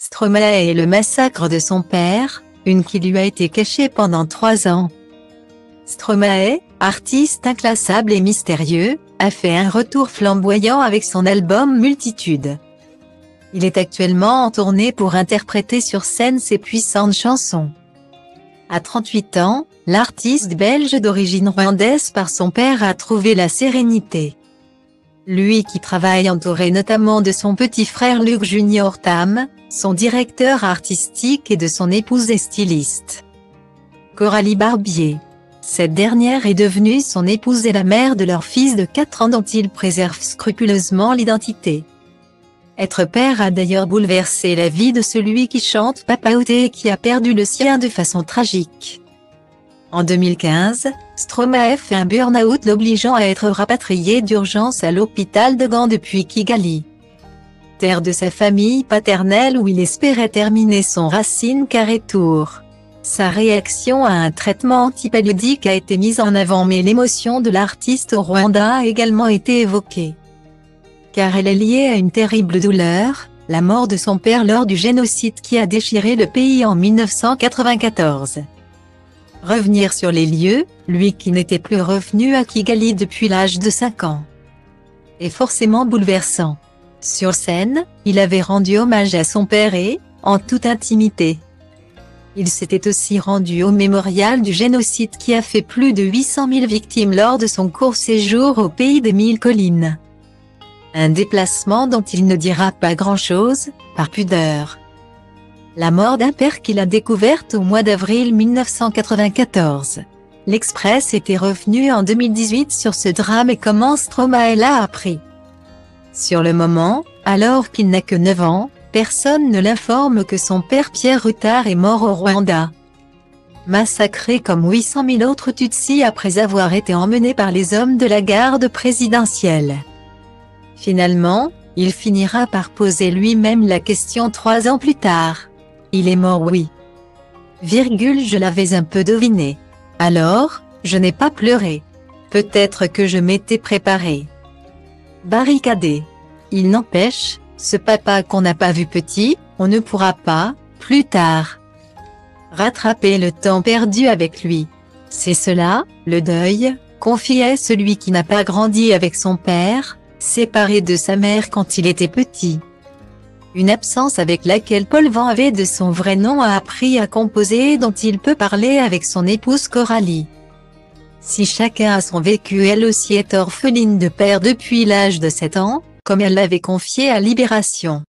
Stromae et le massacre de son père, une qui lui a été cachée pendant 3 ans. Stromae, artiste inclassable et mystérieux, a fait un retour flamboyant avec son album Multitude. Il est actuellement en tournée pour interpréter sur scène ses puissantes chansons. À 38 ans, l'artiste belge d'origine rwandaise par son père a trouvé la sérénité. Lui qui travaille entouré notamment de son petit frère Luc Junior Tam, son directeur artistique et de son épouse et styliste, Coralie Barbier. Cette dernière est devenue son épouse et la mère de leur fils de 4 ans dont il préserve scrupuleusement l'identité. Être père a d'ailleurs bouleversé la vie de celui qui chante Papa Outé et qui a perdu le sien de façon tragique. En 2015, Stromae fait un burn-out l'obligeant à être rapatrié d'urgence à l'hôpital de Gand depuis Kigali, terre de sa famille paternelle où il espérait terminer son Racine Carré Tour. Sa réaction à un traitement antipallidique a été mise en avant mais l'émotion de l'artiste au Rwanda a également été évoquée. Car elle est liée à une terrible douleur, la mort de son père lors du génocide qui a déchiré le pays en 1994. Revenir sur les lieux, lui qui n'était plus revenu à Kigali depuis l'âge de 5 ans, est forcément bouleversant. Sur scène, il avait rendu hommage à son père et, en toute intimité, il s'était aussi rendu au mémorial du génocide qui a fait plus de 800 000 victimes lors de son court séjour au pays des 1000 collines. Un déplacement dont il ne dira pas grand-chose, par pudeur. La mort d'un père qu'il a découverte au mois d'avril 1994. L'Express était revenu en 2018 sur ce drame et comment Stromae l'a appris. Sur le moment, alors qu'il n'a que 9 ans, personne ne l'informe que son père Pierre Rutard est mort au Rwanda, massacré comme 800 000 autres Tutsis après avoir été emmené par les hommes de la garde présidentielle. Finalement, il finira par poser lui-même la question 3 ans plus tard. Il est mort oui. Je l'avais un peu deviné. Alors, je n'ai pas pleuré. Peut-être que je m'étais préparé. Barricadé. Il n'empêche, ce papa qu'on n'a pas vu petit, on ne pourra pas, plus tard, rattraper le temps perdu avec lui. C'est cela, le deuil, confiait celui qui n'a pas grandi avec son père, séparé de sa mère quand il était petit. Une absence avec laquelle Paul Van Ave de son vrai nom a appris à composer et dont il peut parler avec son épouse Coralie. Si chacun a son vécu, elle aussi est orpheline de père depuis l'âge de 7 ans, comme elle l'avait confié à Libération.